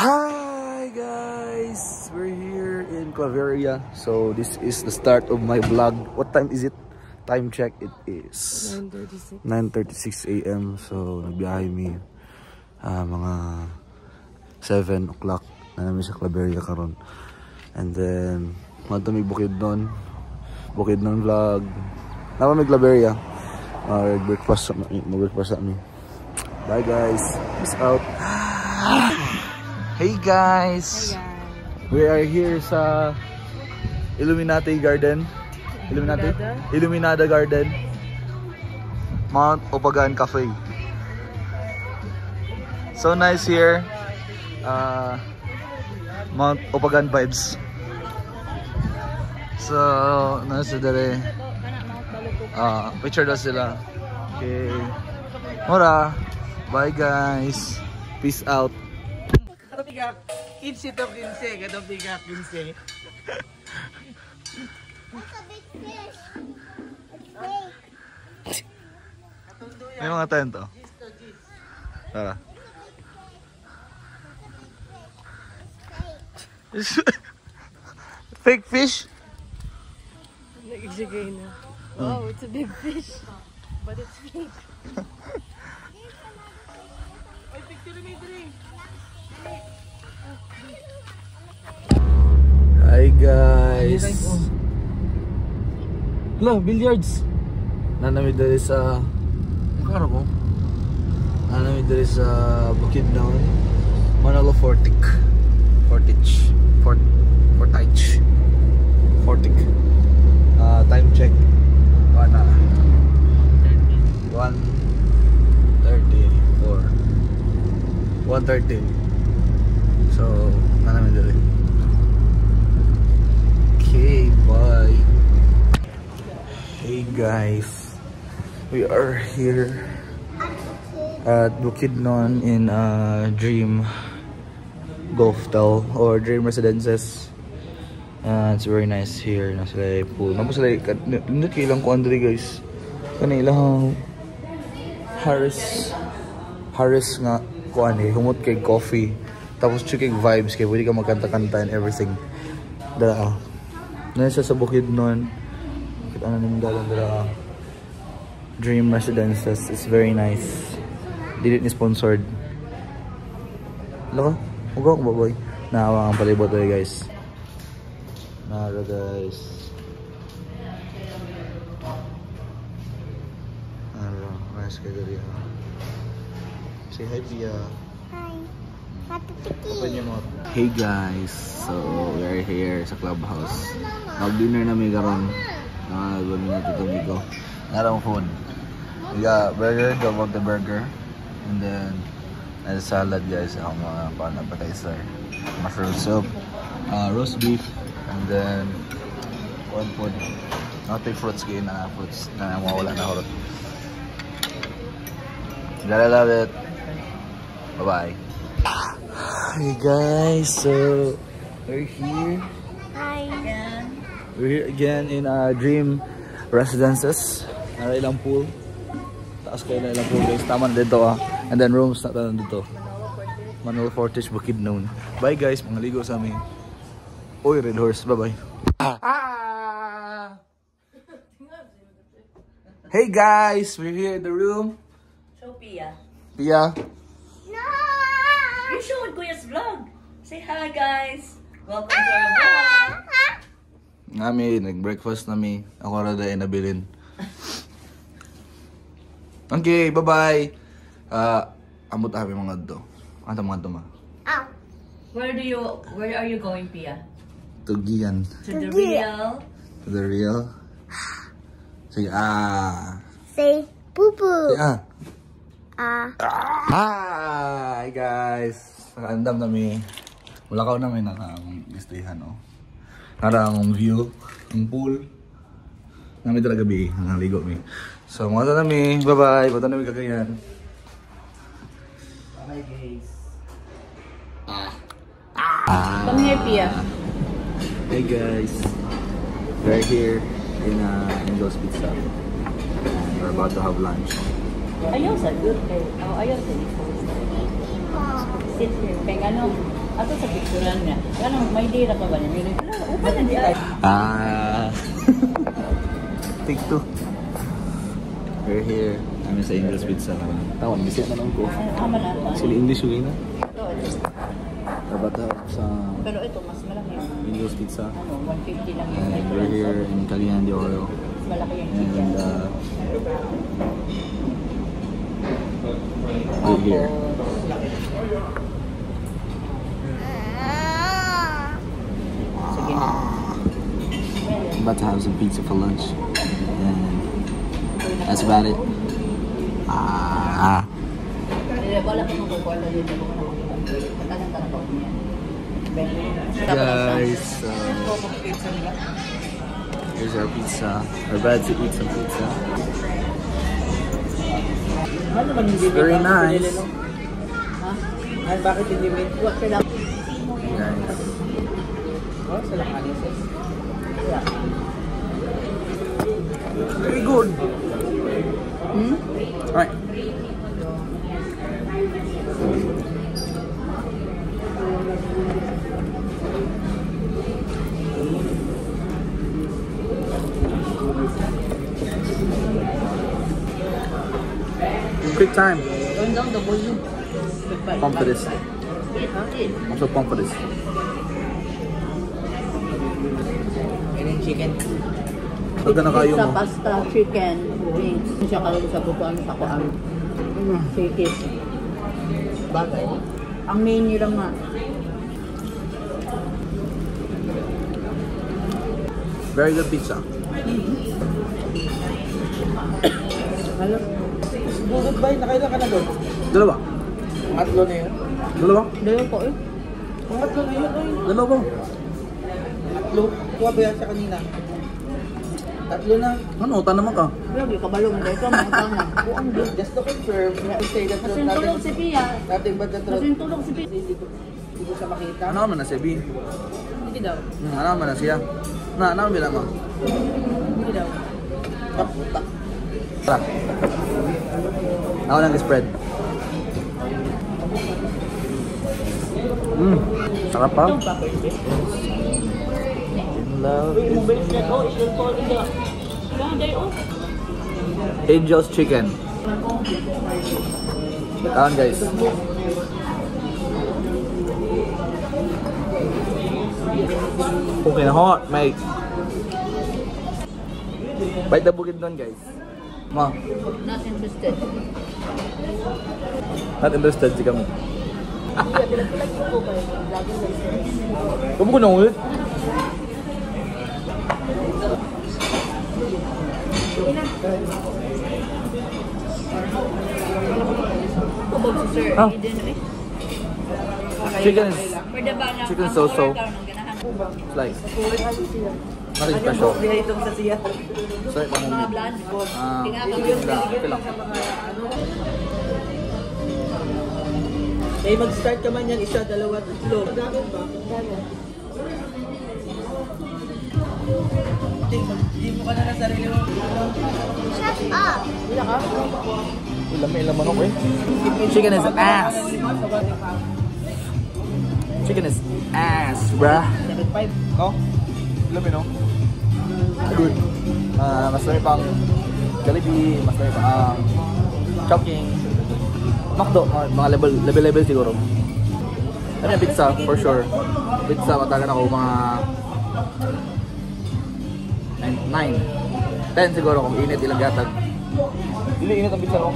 Hi guys, we're here in Claveria. So this is the start of my vlog. What time is it? Time check, it is 9:36 a.m. So nagbiyahe mi mga 7 o'clock na namin sa Claveria karon. And then madto mi Bukidnon vlog. Nama mi Claveria. Breakfast sa mi. Bye guys. Peace out. Hey guys. We are here sa Illuminati Garden. Illuminada Garden. Mount Opagan Cafe. So nice here. Mount Opagan vibes. So nasa dere. Picture daw sila. Okay. Mora. Bye guys. Peace out. Katong piga 15 to 15, katong piga 15. May mga tento. Tara. Fake fish? Oh, it's a big fish, but it's fake. Hi guys. Hello, billiards. Nanamid dali sa Bukidnon. Manalo Fortic. Time check. 1:30. So, nanamid dali. Okay, bye. Hey guys, we are here at Bukidnon in Dream Golftel or Dream Residences. It's very nice here. Nasa pool. Napos sila hindi kailang ko andre guys. Kanilang Harris nga kuan humot kay coffee. Tapos chicken vibes kay pwede ka magkanta-kanta and everything. Dala. Nasa sa Bukidnon. Kita na namin dalang dala. Dream Residences. It's very nice. Didn't ni sponsored. Laka? Huwag ako baboy. Naawa ang palibot tayo guys. Nara guys. Nara. Nice kayo dali. Say hi Pia. Open your mouth. Hey guys, so we are here sa clubhouse. Mag-dinner na may karon. Nagawin na ito Miko. Narang food. We got burger, go about the burger. And then, and salad guys. Ang mga pan-appetizer. Mushroom soup. Roast beef. And then, one food. Nothing fruits kayo na fruits na mawala na horot. Gotta love it. Bye-bye. Hey guys, so we're here. Hi again. We're here again in Dream Residences. Nara ilang pool. Taas kayo na ilang pool guys. Tama na dito And then rooms na tayo dito. Manalo Fortic Bukidnon. Bye guys, mangaligo sa amin. Oy, Red Horse. Bye-bye. Hey guys, we're here in the room. Show Pia. Pia. You showed Kuya's vlog. Say hi guys. Welcome to our vlog. Nami, nag-breakfast nami. Ako rada ay nabilin. Okay, bye-bye. Amot happy mga do. Ano mga ma? Where are you going, Pia? To Gian. To the real. To the real. Say Say poo-poo. Say Hi guys. Nakaandam nami. Mulakaw namin ang listahan Narang view, ang pool. Nami talaga gabi, naligo mi. So mga nami, bye-bye. Punta nami Cagayan. Bye guys. Come here, Pia. Hey guys. We're here in Angel's Pizza. And we're about to have lunch. Ayaw sa good. Ayaw sa Bakit kay ano? Ato sa picturean niya. Ano, may dira pa ba niya? Upan na di ay. Take two. We're here. Kami sa Angel's Pizza naman. Tawag, bisip na lang ko. Ama na. Sila English yung na. Dapat sa Pero ito, mas malaki. Angel's Pizza. Ano, 150 lang yun. And we're here in Calihan de Oro. Mas malaki yung chicken. And we're here. Sige na. I'm about to have some pizza for lunch. And that's about it. Wala ko magkukuha dito. Katagang-tagang pa niya. Guys, here's our pizza. We're about to eat some pizza. Very nice. Ay, bakit hindi may... Guys. Oh, salang alises. Very good. Alright. Quick time. Turn down the volume. Pump for this. I'm so pumped for this. Yan yung chicken. Pagka na kayo Pizza, mo. pasta, chicken, wings. Siya kalong sa butuan sa kuan. Sikis. Bagay. Ang menu lang nga. Very good pizza. Hello? Bukod ba? Nakailan ka na doon? Dalawa. Atlo na yun. Dalawa. Dalawa po eh. Ang atlo na yun, ay. Dalawa. Atlo. Kuha ba yan siya kanina? Tatlo na. Ano, utan naman ka. Lagi kabalong dito. Mga tanga. Buang di. Just to confirm, to say the truth, Masintulog si Pia. nothing but the truth. Masintulog si Pia. Hindi ko siya makita. Ano naman na si B? Hindi daw. Ano naman na siya? Ano naman bilang mo? Hindi daw. Kaputa. Tara. Ako nang spread. Sarap pa. Ito ba? Love Uy, mobile set. Oh, it will fall in the... Day off. Angel's Chicken. Kaon guys. Okay na hot, mate. Bite the bukid nun guys. Ma, Not interested. not interested si kami. Iya, bilang-bilang ko ba? Lagi guys. Kamu ko na ulit? Kubog si Sir. Ah. Eden eh. Chicken is Pwede ba na Chicken ang so-so. order ng ganahan? slice. Nothing special. Buhay itong sa siya. Sorry, Mga pang blood. Tingnan hindi ko. lang. Okay lang. Eh, mag-start ka man yan, isa, dalawa, tatlo. Gamit ba? Hindi mo ka na ng sarili mo. Shut up! Ilang manok eh. Chicken is ass. Chicken is ass, bruh. 7.5. No? Ilang no? Good. Mas dami pang Jollibee, mas dami pang Chowking. McDo, mga level siguro. Ano yung pizza, for sure. Pizza, matagan ako mga 9, 10 siguro kung init ilang gatag. Hindi init ang pizza ko.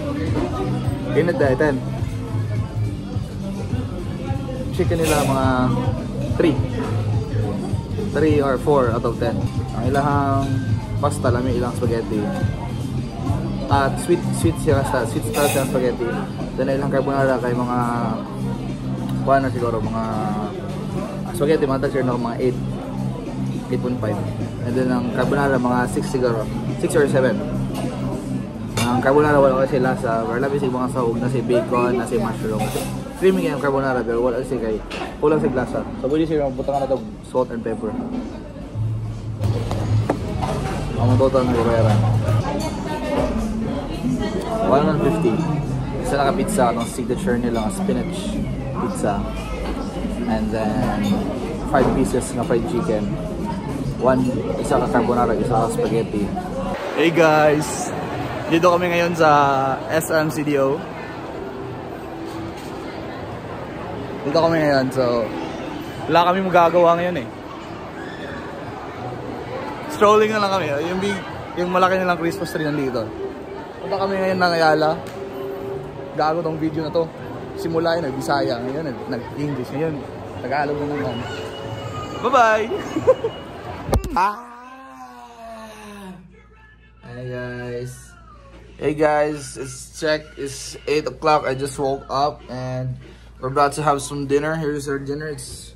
Init dahil 10. Chicken nila mga 3 or 4 out of 10. Ang ilang pasta, lami ilang spaghetti. At sweet style siya spaghetti. Then ilang carbonara kay mga kuha na siguro mga spaghetti mga tag na mga 8.5. And then ang carbonara mga 6 siguro, 6 or 7. Ang carbonara wala kasi lasa, wala kasi mga sahog na si bacon, na si mushroom. Creamy kaya ang carbonara pero wala kasi kay kulang sa lasa. So pwede siya magbuta ka na daw salt and pepper. Ang total ng bayaran 150. Isa naka pizza, ang signature nila ang spinach. pizza. And then 5 pieces na fried chicken. Isa ka carbonara, isa ka spaghetti. Hey guys! Dito kami ngayon sa SM CDO. Dito kami ngayon, so wala kami magagawa ngayon eh. Strolling na lang kami. Yung malaki nilang Christmas tree nandito. Punta kami ngayon ng Ayala. Gago tong video na to. Simula yun, nag-Bisaya. Ngayon, nag-English. Ngayon, Tagalog na naman. Bye-bye! Hey guys, it's 8 o'clock. I just woke up and we're about to have some dinner. Here's our dinner. It's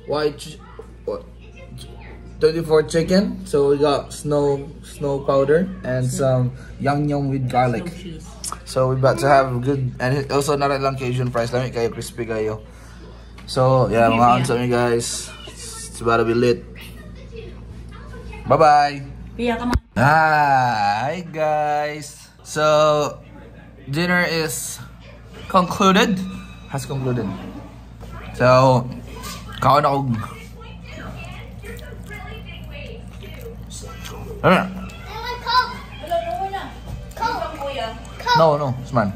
24 chicken. So we got snow powder and some yang with garlic. So we're about to have good, and also not lang Cajun fries. Let me kayo crispy kayo. So yeah, mga answer me guys. It's about to be lit. Bye bye. Hi guys. So dinner is concluded. Has concluded. So kaon ako. No, it's mine.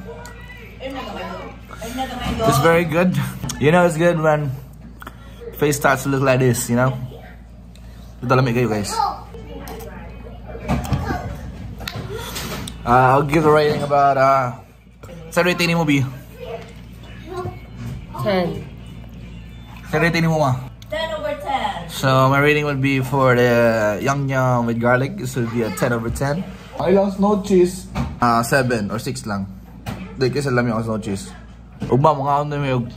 It's very good. You know, it's good when face starts to look like this, you know? Ito lamig kayo guys. I'll give the rating about sa rating ni mo B? 10. Sa rating ni mo ma? 10/10. So my rating would be for the yang with garlic. This would be a 10/10. I lost no cheese. 7 or 6 lang. Dahil kasi alam yung no cheese. Ugma mga ano yung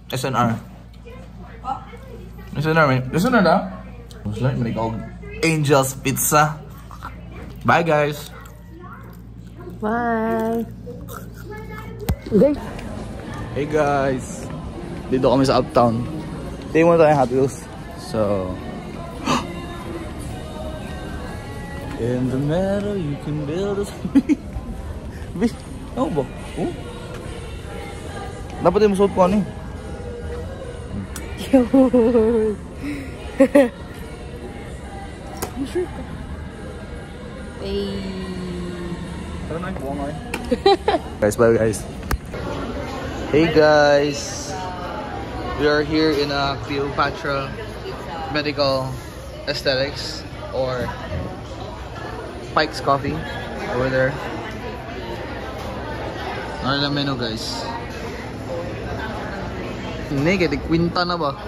SNR. SNR na? Muslim, may ikaw Angel's Pizza. Bye guys. Bye. Hey guys. Dito kami sa Uptown. Tingin mo tayo Hot Wheels. So in the meadow you can build a oh ba? Oh? Dapat yung suot ko ano eh. Sure ka? Tara na, buwan nga eh. Guys, bye guys. Hey guys. We are here in Cleopatra Medical Aesthetics or Pike's Coffee over there. Ano lang menu guys? Hindi, kaya kwinta na ba?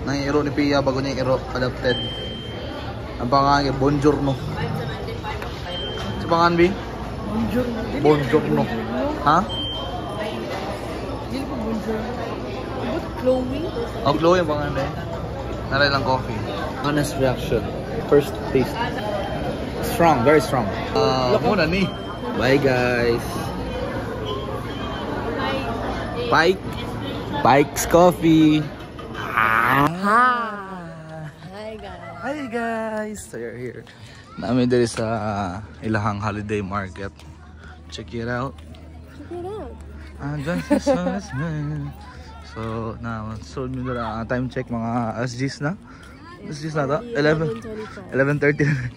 Nang iro ni Pia bago niya iro adapted. Ang pangalan, Bonjourno. Sa pangalan, B? Bonjourno. Ha? Hindi po Bonjourno. But Chloe? Oh, Chloe ang pangalan eh. Naray lang coffee. Honest reaction. First taste. Strong, very strong. Muna ni. Bye guys. Pike's Coffee. Hi guys. So you're here. Namin dito sa Ilahang Holiday Market. Check it out. So now, sold me na time check mga SGs na. SGs na to? 11:30 na.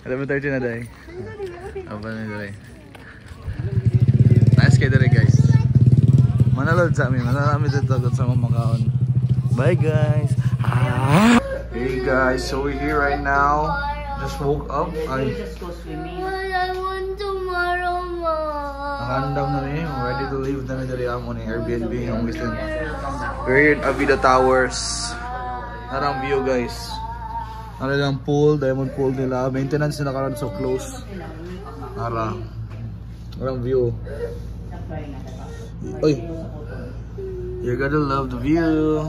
11:30 na day. Apa na day. Nice kayo day guys. Manalod sa amin. Manalami dito sa mga makaon. Bye guys. Hey guys, so we're here right now. Just woke up. I want tomorrow, Mom. Nakandam na rin. Ready to leave na rin mo ng Airbnb. We're here in Avida Towers. Narang view guys. Ano lang pool, diamond pool nila. Maintenance nila karon so close. Narang view. Oy. You're gonna love the view.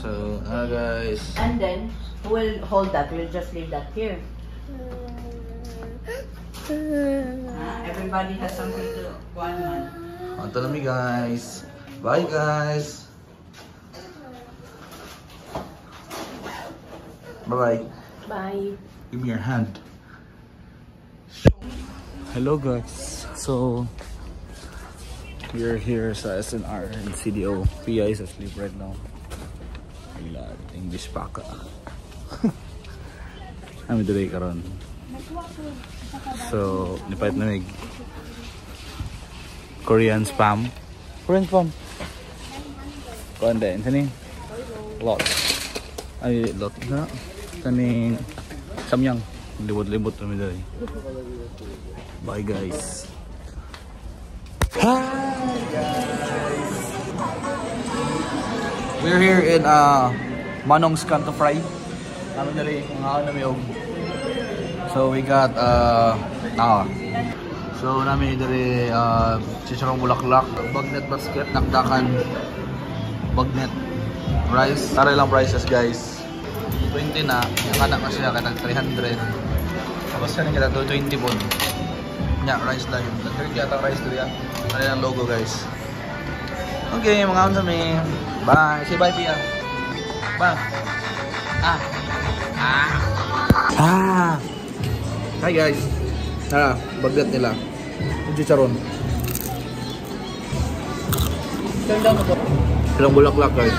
So, guys. And then, we'll hold that. We'll just leave that here. Everybody has something to one man. Ito na mi guys. Bye guys. Bye-bye. Bye. Give me your hand. Hello guys. So We're here sa SNR and CDO. Pia is asleep right now. Wala, English pa ka. Kami dali karon. So, nipait na mig Korean spam. Korean spam. Kuan din, sini. Lot. Ay, lot na. Sini samyang. Libot-libot kami dali. Bye guys. Hi guys. We're here in Manong's Kanto Fry. Namin dali mga namin yung. So we got so namin dali chicharong bulaklak, bagnet basket, nakdakan, bagnet rice. Tara lang prices guys. 20 na, yung anak na siya katag 300. Tapos ka kita 220 po. Nya, rice lang yun. Nag-30 yata rice to yan. Ano yung logo guys. Okay, mga kami. Bye. Say bye Pia. Bye. Hi guys. Tara, bagnet nila. Yung chicharon. Ilang bulaklak guys.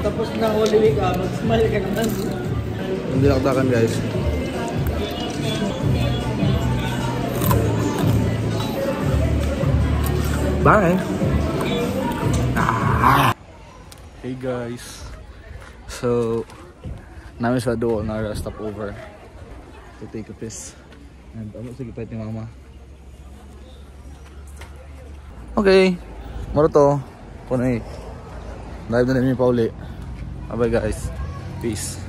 Tapos na Holy Week mag-smile ka naman. Hindi lakdakan guys. Bye. Hey guys. So, namin sa doon na stop over to take a piss. And sige pwede ni mama. Okay. Maro to. Punay. Live na namin pa uli. Bye bye guys. Peace.